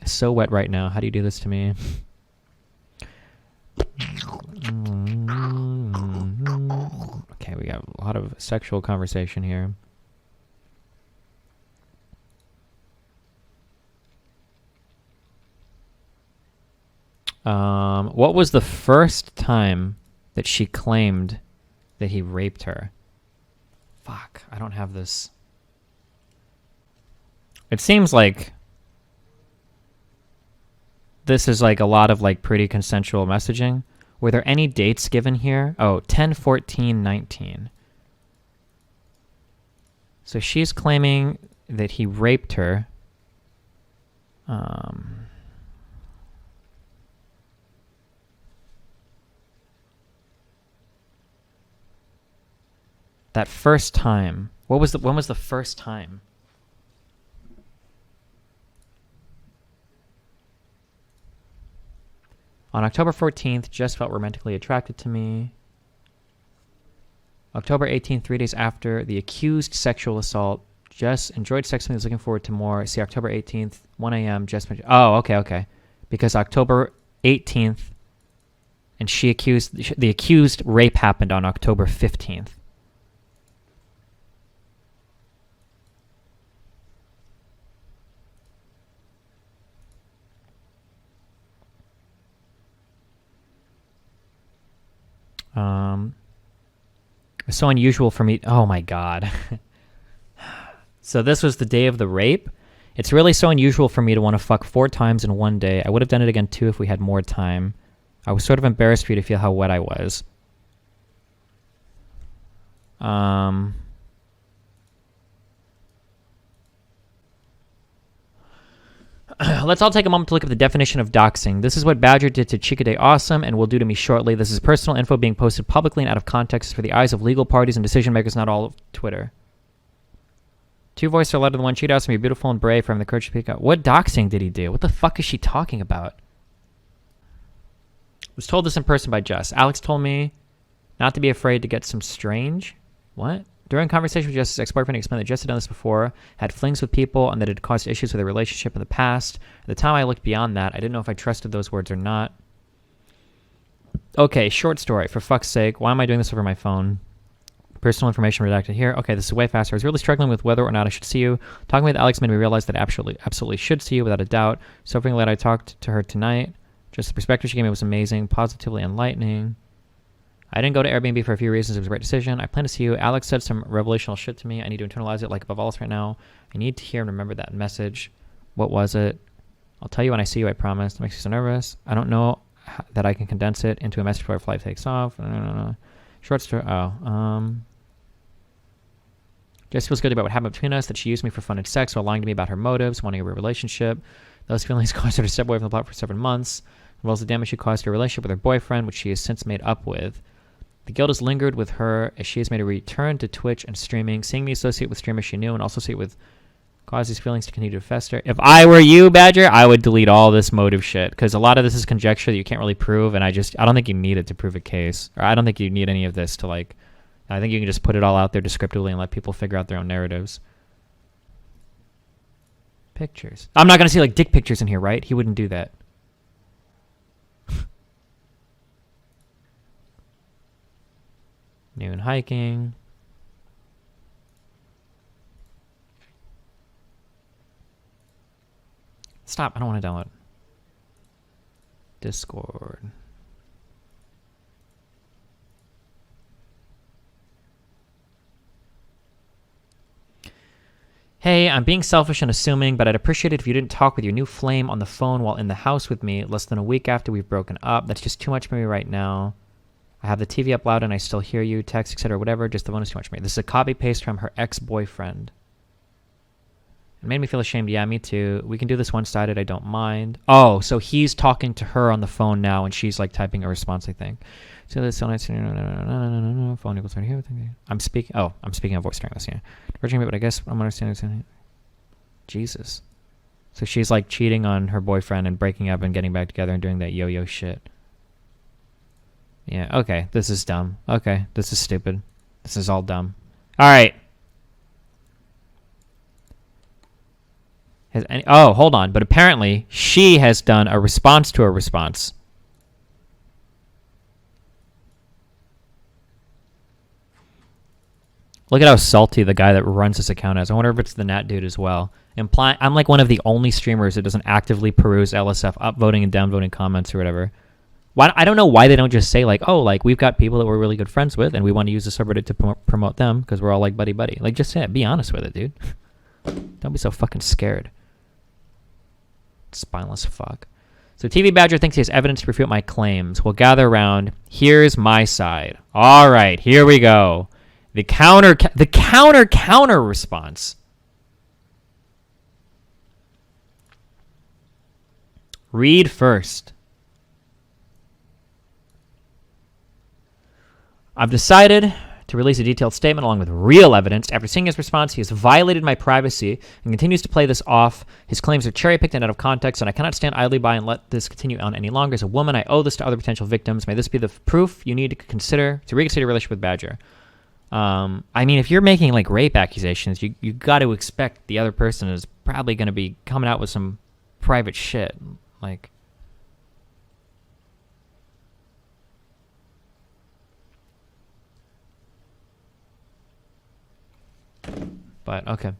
It's so wet right now. How do you do this to me? Okay, we got a lot of sexual conversation here. What was the first time that she claimed that he raped her? Fuck, I don't have this. It seems like this is like a lot of like pretty consensual messaging. Were there any dates given here? Oh, 10/14/19. So she's claiming that he raped her. That first time. When was the first time? On October 14th, Jess felt romantically attracted to me. October 18th, 3 days after the accused sexual assault, Jess enjoyed sex with me, was looking forward to more. See, October 18th, 1 a.m., Jess... Oh, okay. Because October 18th, and the accused rape happened on October 15th. It's so unusual for me. Oh my God. So this was the day of the rape. It's really so unusual for me to want to fuck 4 times in one day. I would have done it again too if we had more time. I was sort of embarrassed for you to feel how wet I was. Let's all take a moment to look at the definition of doxing. This is what Badger did to ChicaDeAwesome and will do to me shortly. This is personal info being posted publicly and out of context for the eyes of legal parties and decision makers, not all of Twitter. 2 voices are louder than 1. ChicaDeAwesome, you're beautiful and brave, from the courage to speak out. What doxing did he do? What the fuck is she talking about? I was told this in person by Jess. Alex told me not to be afraid to get some strange. What? During conversation with Jess's ex-boyfriend, he explained that Jess had done this before, had flings with people, and that it had caused issues with their relationship in the past. At the time I looked beyond that, I didn't know if I trusted those words or not. Okay, short story. For fuck's sake, why am I doing this over my phone? Personal information redacted here. Okay, this is way faster. I was really struggling with whether or not I should see you. Talking with Alex made me realize that I absolutely should see you without a doubt. So glad I talked to her tonight. Just the perspective she gave me was amazing, positively enlightening. I didn't go to Airbnb for a few reasons. It was a great decision. I plan to see you. Alex said some revelational shit to me. I need to internalize it like above all else right now. I need to hear and remember that message. What was it? I'll tell you when I see you, I promise. It makes me so nervous. I don't know that I can condense it into a message before a flight takes off. Short story. Jess feels good about what happened between us, that she used me for fun and sex while lying to me about her motives, wanting a real relationship. Those feelings caused her to step away from the plot for 7 months, as well as the damage she caused to her relationship with her boyfriend, which she has since made up with. The guilt has lingered with her as she has made a return to Twitch and streaming. Seeing me associate with streamers she knew and also associate with caused these feelings to continue to fester. If I were you, Badger, I would delete all this motive shit, because a lot of this is conjecture that you can't really prove, and I don't think you need it to prove a case. Or I don't think you need any of this to, like... I think you can just put it all out there descriptively and let people figure out their own narratives. Pictures. I'm not going to see, like, dick pictures in here, right? He wouldn't do that. Noon hiking. Stop. I don't want to download. Discord. Hey, I'm being selfish and assuming, but I'd appreciate it if you didn't talk with your new flame on the phone while in the house with me less than a week after we've broken up. That's just too much for me right now. I have the TV up loud and I still hear you, text, etc., whatever. Just the phone is too much for me. This is a copy-paste from her ex-boyfriend. It made me feel ashamed. Yeah, me too. We can do this one-sided. I don't mind. Oh, so he's talking to her on the phone now and she's like typing a response, I think. So this so nice. Phone equals right here. I'm speaking of voice during this. Yeah, virgin, but I guess I'm understanding. Jesus. So she's like cheating on her boyfriend and breaking up and getting back together and doing that yo-yo shit. Yeah. Okay. This is dumb. Okay. This is stupid. This is all dumb. All right. Oh, hold on. But apparently she has done a response to a response. Look at how salty the guy that runs this account is. I wonder if it's the Nat dude as well. I'm like one of the only streamers that doesn't actively peruse LSF upvoting and downvoting comments or whatever. I don't know why they don't just say like, oh, like we've got people that we're really good friends with and we want to use the subreddit to promote them because we're all like buddy-buddy. Like just say it. Be honest with it, dude. Don't be so fucking scared. Spineless fuck. So TVBadger thinks he has evidence to refute my claims. We'll gather around. Here's my side. All right, here we go. The counter response. Read first. I've decided to release a detailed statement along with real evidence. After seeing his response, he has violated my privacy and continues to play this off. His claims are cherry-picked and out of context, and I cannot stand idly by and let this continue on any longer. As a woman, I owe this to other potential victims. May this be the proof you need to reconsider your relationship with Badger. I mean, if you're making like rape accusations, you got to expect the other person is probably going to be coming out with some private shit. Like, but okay.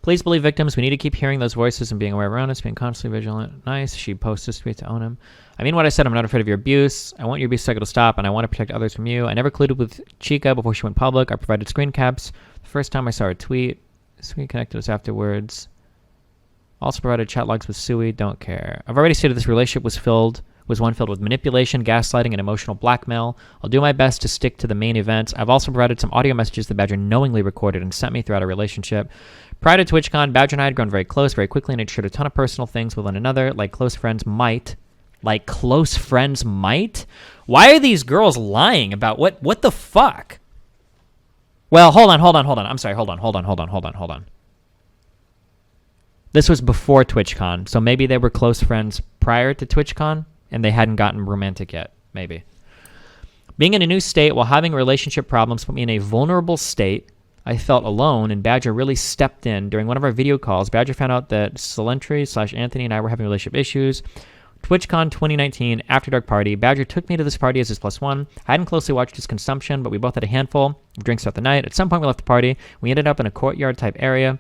Please believe victims. We need to keep hearing those voices and being aware around us, being constantly vigilant. Nice. She posts this tweet to own him. I mean what I said. I'm not afraid of your abuse. I want your abuse cycle to stop, and I want to protect others from you. I never colluded with Chica before she went public. I provided screen caps the first time I saw her tweet. Sui connected us afterwards. Also provided chat logs with Sui. Don't care. I've already stated this relationship was one filled with manipulation, gaslighting, and emotional blackmail. I'll do my best to stick to the main events. I've also provided some audio messages that Badger knowingly recorded and sent me throughout our relationship. Prior to TwitchCon, Badger and I had grown very close very quickly and had shared a ton of personal things with one another, like close friends might. Like close friends might? Why are these girls lying about what the fuck? Well, hold on. I'm sorry, hold on. This was before TwitchCon, so maybe they were close friends prior to TwitchCon, and they hadn't gotten romantic yet, maybe. Being in a new state while having relationship problems put me in a vulnerable state. I felt alone, and Badger really stepped in. During one of our video calls, Badger found out that Solentry/Anthony and I were having relationship issues. TwitchCon 2019, After Dark Party. Badger took me to this party as his +1. I hadn't closely watched his consumption, but we both had a handful of drinks throughout the night. At some point, we left the party. We ended up in a courtyard-type area.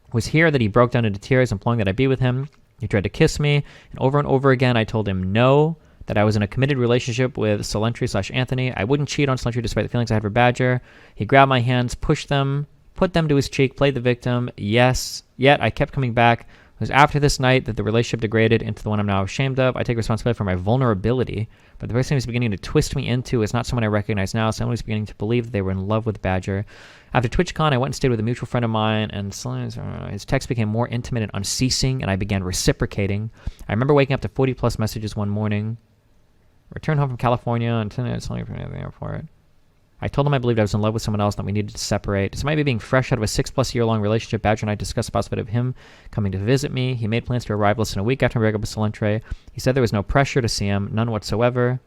It was here that he broke down into tears, imploring that I be with him. He tried to kiss me, and over again I told him no, that I was in a committed relationship with Salentry/Anthony. I wouldn't cheat on Salentry despite the feelings I had for Badger. He grabbed my hands, pushed them, put them to his cheek, played the victim. Yes, yet I kept coming back. It was after this night that the relationship degraded into the one I'm now ashamed of. I take responsibility for my vulnerability, but the person who's beginning to twist me into is not someone I recognize now, someone who's beginning to believe that they were in love with Badger. After TwitchCon, I went and stayed with a mutual friend of mine, and his texts became more intimate and unceasing, and I began reciprocating. I remember waking up to 40-plus messages one morning. Returned home from California, and 10 minutes only from the airport. I told him I believed I was in love with someone else and that we needed to separate. Despite me being fresh out of a 6-plus year-long relationship, Badger and I discussed the possibility of him coming to visit me. He made plans to arrive less than a week after I broke up with Salentry. He said there was no pressure to see him, none whatsoever.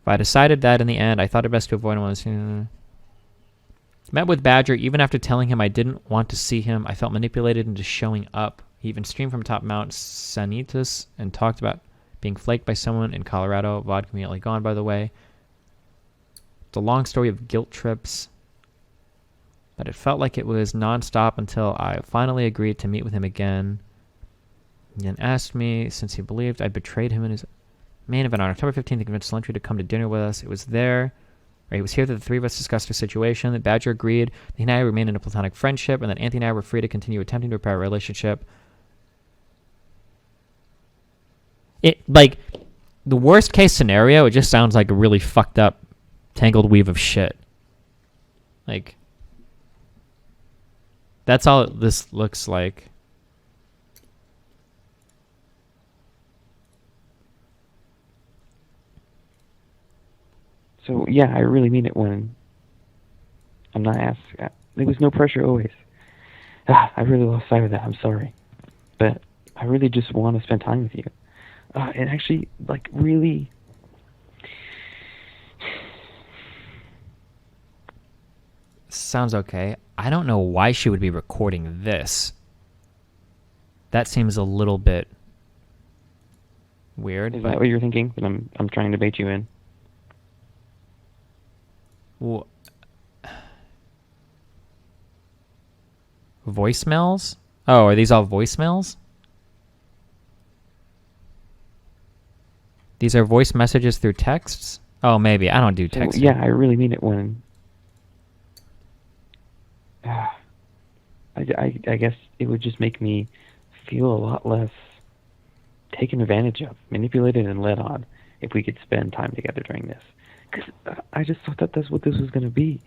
But I decided that in the end, I thought it best to avoid him. Met with Badger. Even after telling him I didn't want to see him, I felt manipulated into showing up. He even streamed from top Mount Sanitas and talked about being flaked by someone in Colorado. Vodka immediately gone, by the way. It's a long story of guilt trips, but it felt like it was nonstop until I finally agreed to meet with him again. He then asked me, since he believed I betrayed him in his main event on October 15th, he convinced Salentry to come to dinner with us. It was here that the three of us discussed our situation. That Badger agreed that he and I remained in a platonic friendship, and that Anthony and I were free to continue attempting to repair our relationship. The worst case scenario, it just sounds like a really fucked up, tangled weave of shit. That's all this looks like. So, yeah, I really mean it when I'm not asked. There was no pressure always. I really lost sight of that. I'm sorry. But I really just want to spend time with you. And actually, really... Sounds okay. I don't know why she would be recording this. That seems a little bit weird. Is that what you're thinking? That I'm trying to bait you in? Well, voicemails? Oh, are these all voicemails? These are voice messages through texts? Oh, maybe. I don't do texting. Yeah, I really mean it when... I guess it would just make me feel a lot less taken advantage of, manipulated, and led on if we could spend time together during this. Because I just thought that that's what this was going to be.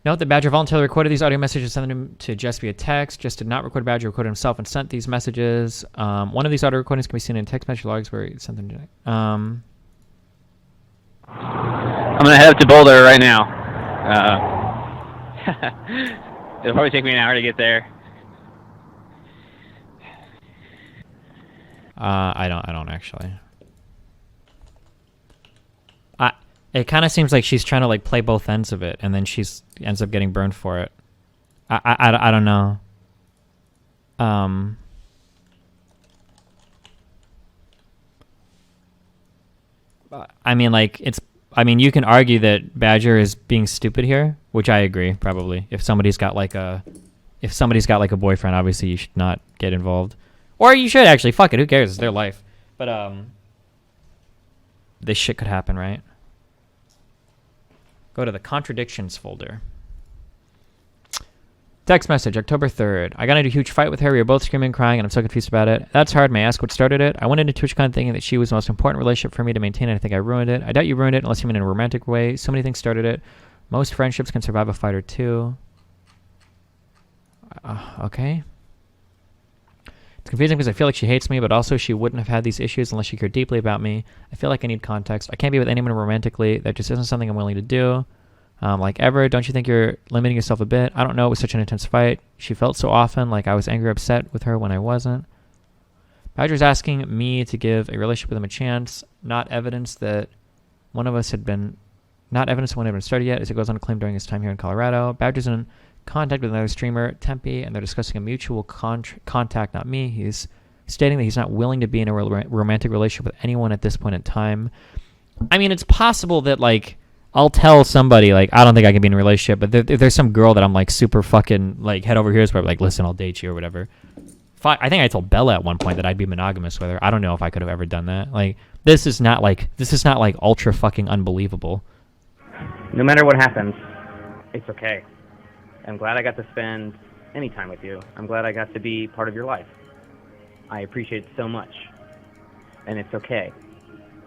Note that Badger voluntarily recorded these audio messages, sent them to Jess via text. Jess did not record Badger, recorded himself and sent these messages. One of these audio recordings can be seen in text message logs where he sent them to... I'm going to head up to Boulder right now. It'll probably take me an hour to get there. I don't actually. It kind of seems like she's trying to play both ends of it, and then she's ends up getting burned for it. I don't know. I mean, you can argue that Badger is being stupid here, which I agree probably. If somebody's got a boyfriend, obviously you should not get involved, or you should actually. Fuck it, who cares? It's their life. But this shit could happen, right? Go to the contradictions folder. Text message, October 3rd. I got into a huge fight with her. We were both screaming and crying, and I'm so confused about it. That's hard. May I ask what started it? I went into TwitchCon thinking that she was the most important relationship for me to maintain, and I think I ruined it. I doubt you ruined it unless you mean in a romantic way. So many things started it. Most friendships can survive a fight or two. Okay. It's confusing because I feel like she hates me, but also she wouldn't have had these issues unless she cared deeply about me. I feel like I need context. I can't be with anyone romantically. That just isn't something I'm willing to do. Ever, don't you think you're limiting yourself a bit? I don't know. It was such an intense fight. She felt so often like I was angry or upset with her when I wasn't. Badger's asking me to give a relationship with him a chance. Not evidence that one of us had been... Not evidence one had been started yet, as it goes on to claim during his time here in Colorado. Badger's in contact with another streamer, Tempe, and they're discussing a mutual contact, not me. He's stating that he's not willing to be in a romantic relationship with anyone at this point in time. I mean, it's possible that, like, I'll tell somebody, like, I don't think I can be in a relationship, but if there's some girl that I'm, like, super fucking, like, head over heels, where I'm like, listen, I'll date you or whatever. I think I told Bella at one point that I'd be monogamous with her. I don't know if I could have ever done that. Like, this is not like ultra fucking unbelievable. No matter what happens, it's okay. I'm glad I got to spend any time with you. I'm glad I got to be part of your life. I appreciate it so much. And it's okay,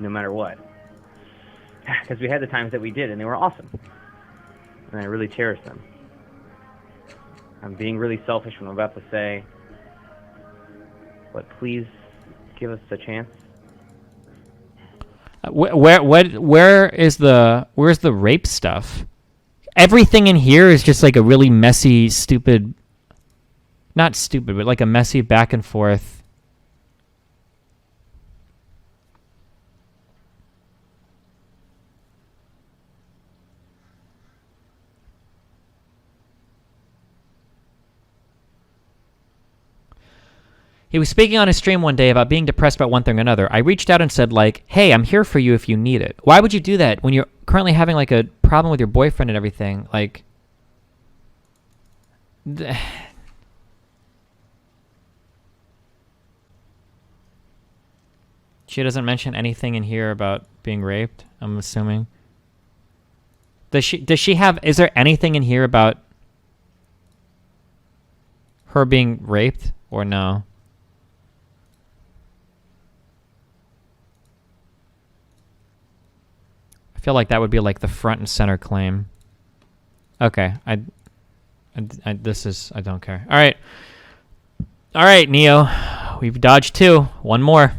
no matter what. Because we had the times that we did, and they were awesome. And I really cherish them. I'm being really selfish when I'm about to say, but please give us a chance. Where's the rape stuff? Everything in here is just like a really messy, stupid, not stupid, but like a messy back and forth. He was speaking on his stream one day about being depressed about one thing or another. I reached out and said, like, hey, I'm here for you if you need it. Why would you do that when you're currently having, like, a problem with your boyfriend and everything? Like, she doesn't mention anything in here about being raped, I'm assuming. Does she have, is there anything in here about her being raped or no? I feel like that would be like the front and center claim. Okay, I don't care. All right, Neo, we've dodged two. One more.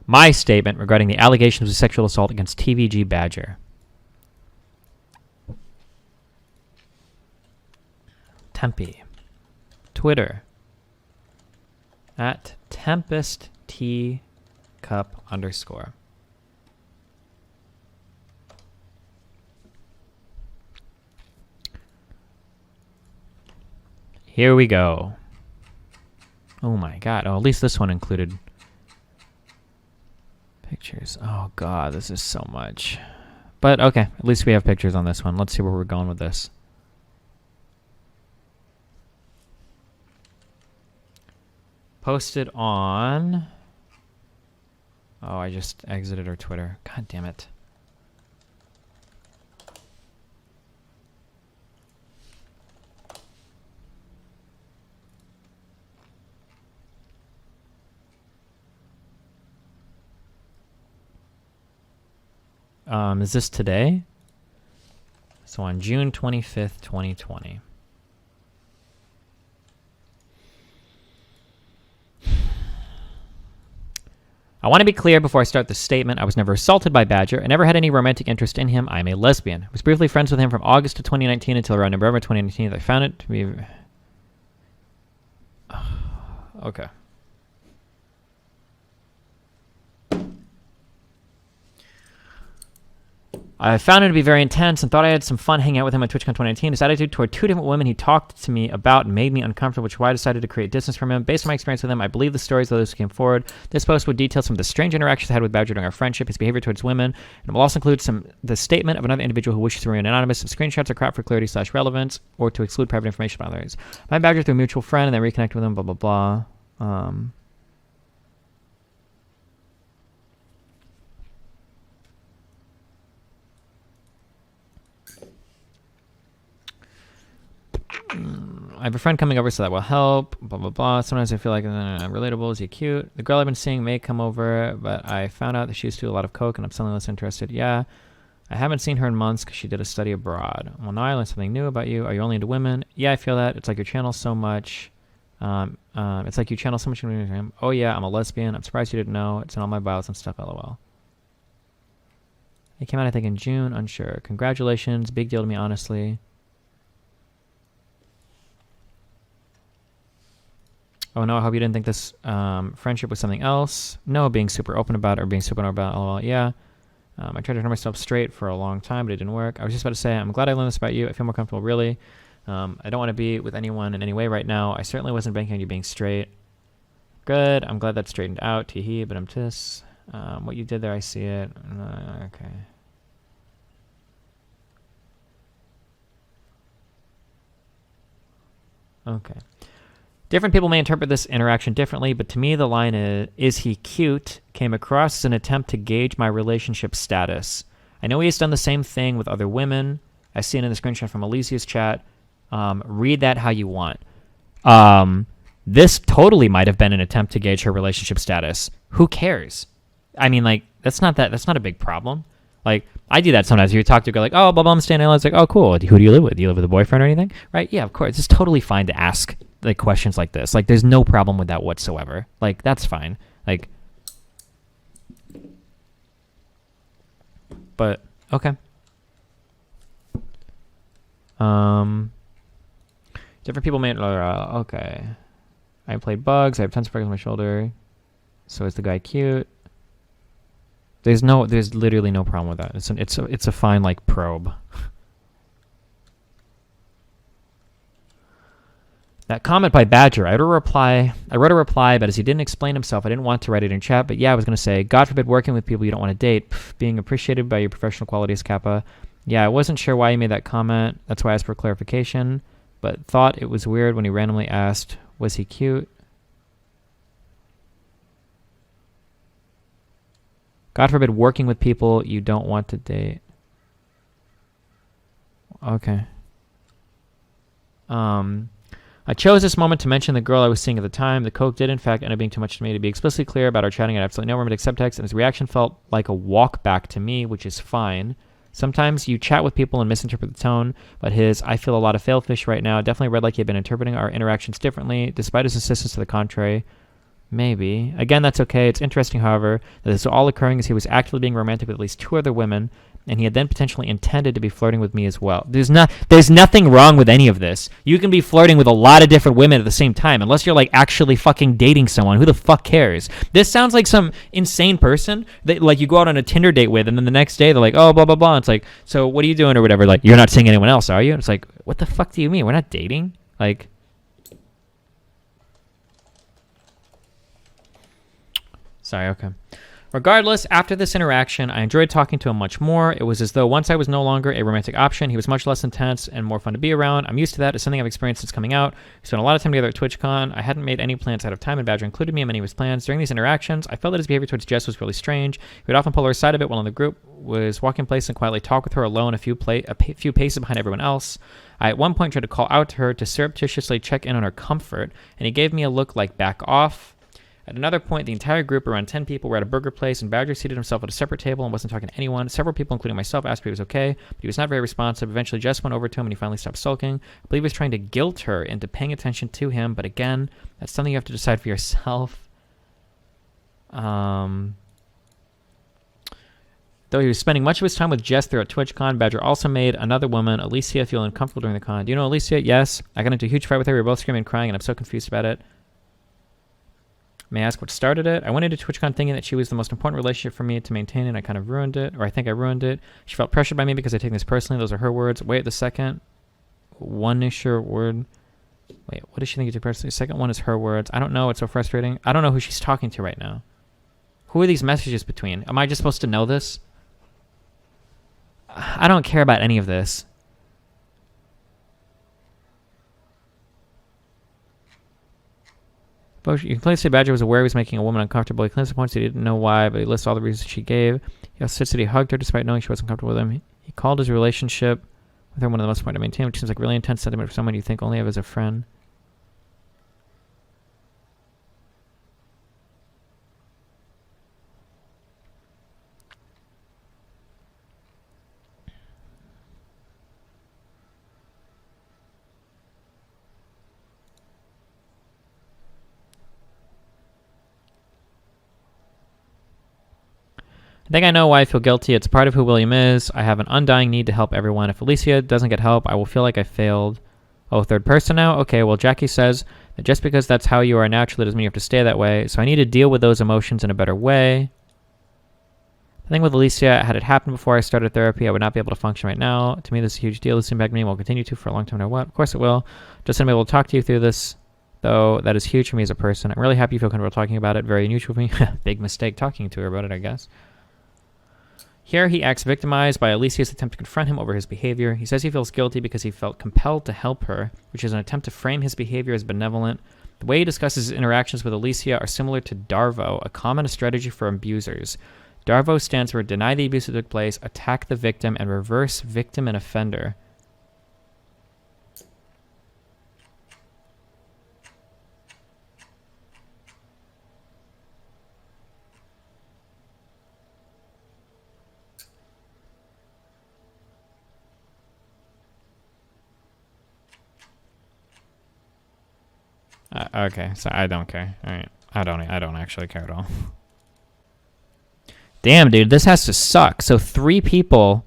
My statement regarding the allegations of sexual assault against TVGBadger. Tempe. Twitter. At tempestteacup_. Here we go. Oh my god. Oh, at least this one included pictures. Oh god, this is so much. But okay, at least we have pictures on this one. Let's see where we're going with this. Posted on... Oh, I just exited her Twitter. God damn it. Is this today? So on June 25th, 2020. I want to be clear before I start this statement. I was never assaulted by Badger. I never had any romantic interest in him. I'm a lesbian. I was briefly friends with him from August of 2019 until around November 2019. I found it to be... Okay. I found him to be very intense and thought I had some fun hanging out with him at TwitchCon 2019. His attitude toward two different women he talked to me about made me uncomfortable, which is why I decided to create distance from him. Based on my experience with him, I believe the stories of those who came forward. This post would detail some of the strange interactions I had with Badger during our friendship, his behavior towards women, and will also include the statement of another individual who wishes to remain anonymous. Some screenshots are cropped for clarity/relevance or to exclude private information about others. I met Badger through a mutual friend and then reconnected with him, blah, blah, blah. I have a friend coming over, so that will help. Blah, blah, blah. Sometimes I feel like relatable. Is he cute? The girl I've been seeing may come over, but I found out that she used to do a lot of coke, and I'm suddenly less interested. Yeah, I haven't seen her in months because she did a study abroad. Well, now I learned something new about you. Are you only into women? Yeah, I feel that. It's like your channel so much. It's like you channel so much. Oh, yeah, I'm a lesbian. I'm surprised you didn't know. It's in all my bios and stuff, lol. It came out, I think, in June. Unsure. Congratulations. Big deal to me, honestly. Oh no, I hope you didn't think this friendship was something else. No, being super open about it or being super open about it, lol. Yeah. I tried to turn myself straight for a long time, but it didn't work. I was just about to say, I'm glad I learned this about you. I feel more comfortable, really. I don't want to be with anyone in any way right now. I certainly wasn't banking on you being straight. Good. I'm glad that straightened out. Tee-hee, but I'm tis. What you did there, I see it. Okay. Okay. Different people may interpret this interaction differently, but to me the line is he cute, came across as an attempt to gauge my relationship status. I know he has done the same thing with other women. I see it in the screenshot from Alicia's chat. Read that how you want. This totally might have been an attempt to gauge her relationship status. Who cares? I mean, like, that's not a big problem. Like, I do that sometimes. You talk to a girl like, oh, blah, blah, I'm staying in LA. It's like, oh, cool. Who do you live with? Do you live with a boyfriend or anything? Right? Yeah, of course. It's totally fine to ask like questions like this. Like, there's no problem with that whatsoever. Like, that's fine. Like, but okay. Different people may okay. I played bugs. I have tons of freckles on my shoulder. So is the guy cute? There's literally no problem with that. It's a fine like probe. That comment by Badger, I wrote a reply, but as he didn't explain himself, I didn't want to write it in chat. But yeah, I was gonna say, God forbid working with people you don't want to date. Being appreciated by your professional qualities, Kappa. Yeah, I wasn't sure why he made that comment. That's why I asked for clarification. But thought it was weird when he randomly asked, was he cute? God forbid working with people you don't want to date. Okay. I chose this moment to mention the girl I was seeing at the time. The coke did, in fact, end up being too much to me. To be explicitly clear about our chatting, I had absolutely no romantic subtext, and his reaction felt like a walk back to me, which is fine. Sometimes you chat with people and misinterpret the tone, but his I feel a lot of failfish right now definitely read like he had been interpreting our interactions differently, despite his insistence to the contrary. Maybe. Again, that's okay. It's interesting, however, that this was all occurring as he was actively being romantic with at least 2 other women, and he had then potentially intended to be flirting with me as well. There's nothing wrong with any of this. You can be flirting with a lot of different women at the same time, unless you're like actually fucking dating someone. Who the fuck cares? This sounds like some insane person that like you go out on a Tinder date with, and then the next day they're like, oh, blah, blah, blah. It's like, so what are you doing or whatever? Like, you're not seeing anyone else, are you? And it's like, what the fuck do you mean? We're not dating? Like... Sorry, okay. Regardless, after this interaction, I enjoyed talking to him much more. It was as though once I was no longer a romantic option, he was much less intense and more fun to be around. I'm used to that. It's something I've experienced since coming out. We spent a lot of time together at TwitchCon. I hadn't made any plans out of time, and Badger included me in many of his plans. During these interactions, I felt that his behavior towards Jess was really strange. He would often pull her aside a bit while in the group, was walking in place and quietly talk with her alone a few paces behind everyone else. I at one point tried to call out to her to surreptitiously check in on her comfort, and he gave me a look like back off. At another point, the entire group, around 10 people, were at a burger place, and Badger seated himself at a separate table and wasn't talking to anyone. Several people, including myself, asked if he was okay, but he was not very responsive. Eventually, Jess went over to him, and he finally stopped sulking. I believe he was trying to guilt her into paying attention to him, but again, that's something you have to decide for yourself. Though he was spending much of his time with Jess throughout TwitchCon, Badger also made another woman, Alicia, feel uncomfortable during the con. Do you know Alicia? Yes. I got into a huge fight with her. We were both screaming and crying, and I'm so confused about it. May I ask what started it? I went into TwitchCon thinking that she was the most important relationship for me to maintain, and I kind of ruined it, or I think I ruined it. She felt pressured by me because I take this personally. Those are her words. Wait the second. One is your word. Wait, what does she think you took personally? The second one is her words. I don't know. It's so frustrating. I don't know who she's talking to right now. Who are these messages between? Am I just supposed to know this? I don't care about any of this. You can clearly say Badger was aware he was making a woman uncomfortable. He claims the points he didn't know why, but he lists all the reasons she gave. He also said he hugged her despite knowing she wasn't comfortable with him. He called his relationship with her one of the most important to maintain, which seems like really intense sentiment for someone you think only of as a friend. I think I know why I feel guilty. It's part of who William is. I have an undying need to help everyone. If Alicia doesn't get help, I will feel like I failed. Oh, third person now? Okay, well, Jackie says that just because that's how you are naturally doesn't mean you have to stay that way. So I need to deal with those emotions in a better way. I think with Alicia, had it happened before I started therapy, I would not be able to function right now. To me, this is a huge deal. This impacted me and will continue to for a long time no matter what. Of course it will. Just to be able to talk to you through this, though, that is huge for me as a person. I'm really happy you feel comfortable talking about it. Very unusual for me. Big mistake talking to her about it, I guess. Here he acts victimized by Alicia's attempt to confront him over his behavior. He says he feels guilty because he felt compelled to help her, which is an attempt to frame his behavior as benevolent. The way he discusses his interactions with Alicia are similar to DARVO, a common strategy for abusers. DARVO stands for deny the abuse that took place, attack the victim, and reverse victim and offender. Okay, so I don't care. All right, I don't actually care at all. Damn, dude, this has to suck. So 3 people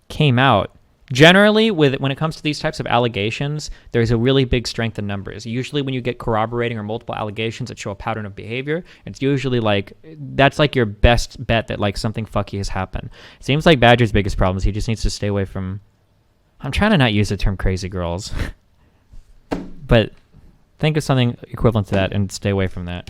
came out. Generally, when it comes to these types of allegations, there's a really big strength in numbers. Usually when you get corroborating or multiple allegations that show a pattern of behavior, it's usually like, that's like your best bet that like something fucky has happened. It seems like Badger's biggest problem is he just needs to stay away from, I'm trying to not use the term crazy girls, but think of something equivalent to that and stay away from that.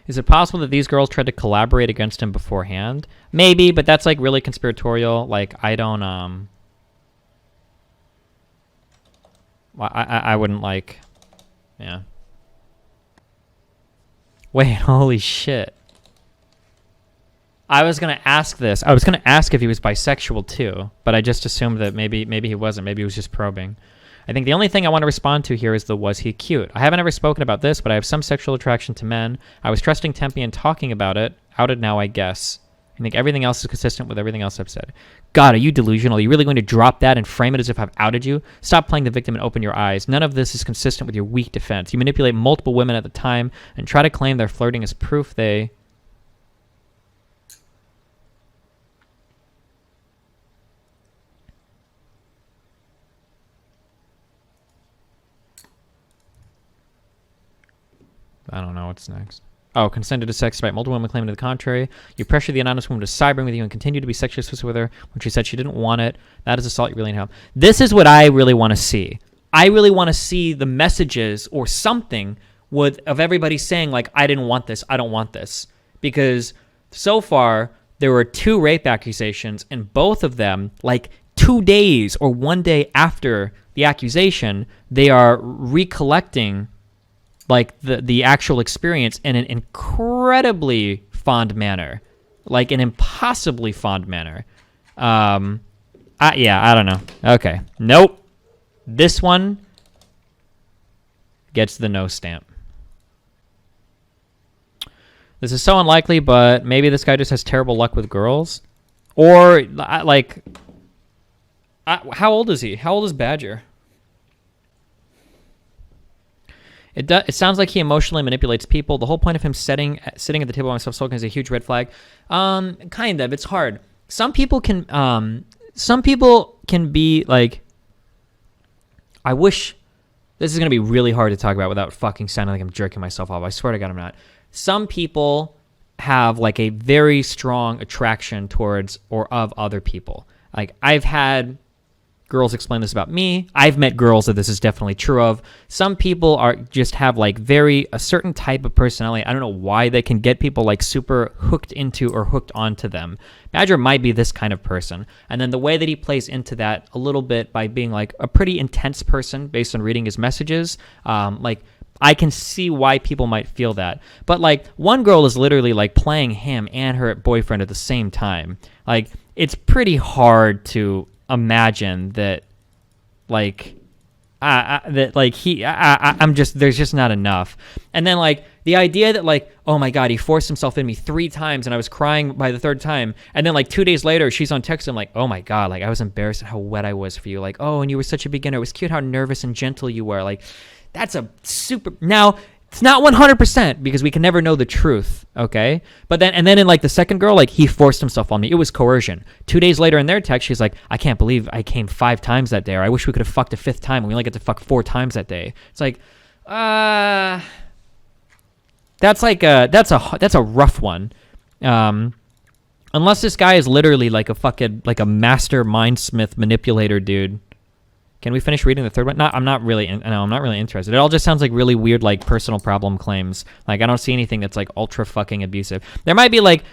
Is it possible that these girls tried to collaborate against him beforehand? Maybe, but that's like really conspiratorial. Like, I don't, I wouldn't like, yeah. Wait, holy shit. I was going to ask this. I was going to ask if he was bisexual too, but I just assumed that maybe he wasn't. Maybe he was just probing. I think the only thing I want to respond to here is the was he cute. I haven't ever spoken about this, but I have some sexual attraction to men. I was trusting Tempe and talking about it. Outed now, I guess. I think everything else is consistent with everything else I've said. God, are you delusional? Are you really going to drop that and frame it as if I've outed you? Stop playing the victim and open your eyes. None of this is consistent with your weak defense. You manipulate multiple women at the time and try to claim their flirting as proof they... I don't know what's next. Oh, consented to sex despite multiple women claiming to the contrary. You pressure the anonymous woman to cybering with you and continue to be sexually explicit with her when she said she didn't want it. That is assault. You really need help. This is what I really want to see. I really want to see the messages or something of everybody saying, like, I didn't want this. I don't want this. Because so far, there were 2 rape accusations, and both of them, like 2 days or 1 day after the accusation, they are recollecting like the actual experience in an incredibly fond manner, like an impossibly fond manner. Yeah, I don't know. Okay. Nope. This one gets the no stamp. This is so unlikely, but maybe this guy just has terrible luck with girls. Or, like, how old is he? How old is Badger? It sounds like he emotionally manipulates people. The whole point of him sitting at the table by himself sulking is a huge red flag. Kind of. It's hard. Some people can be like, I wish, this is going to be really hard to talk about without fucking sounding like I'm jerking myself off. I swear to God I'm not. Some people have like a very strong attraction towards or of other people. Like, I've had girls explain this about me. I've met girls that this is definitely true of. Some people have like a certain type of personality. I don't know why they can get people like super hooked into or hooked onto them. Badger might be this kind of person. And then the way that he plays into that a little bit by being like a pretty intense person based on reading his messages, like I can see why people might feel that. But like one girl is literally like playing him and her boyfriend at the same time. Like it's pretty hard to imagine that like I'm just, there's just not enough. And then like the idea that like, oh my God, he forced himself in me 3 times and I was crying by the 3rd time. And then like 2 days later, she's on text. I'm like, oh my God, like I was embarrassed at how wet I was for you. Like, oh, and you were such a beginner. It was cute how nervous and gentle you were. Like that's a super, now It's not 100% because we can never know the truth, okay? But then, and then in like the second girl, like he forced himself on me. It was coercion. 2 days later in their text, she's like, I can't believe I came 5 times that day, or I wish we could have fucked a 5th time, and we only get to fuck 4 times that day. It's like, that's a rough one. Unless this guy is literally like a fucking, like a master mindsmith manipulator dude. Can we finish reading the third one? I'm not really interested. It all just sounds like really weird, like personal problem claims. Like I don't see anything that's like ultra fucking abusive. There might be like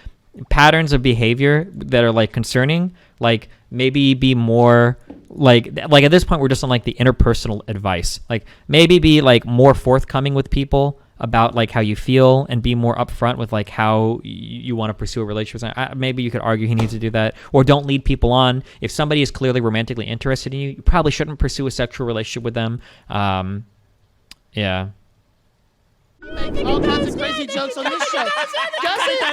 patterns of behavior that are like concerning. Like maybe be more like at this point we're just on like the interpersonal advice. Like maybe be like more forthcoming with people about like how you feel and be more upfront with like how you want to pursue a relationship. Maybe you could argue he needs to do that, or don't lead people on. If somebody is clearly romantically interested in you, you probably shouldn't pursue a sexual relationship with them. Yeah. All kinds of crazy jokes on this show. Does it?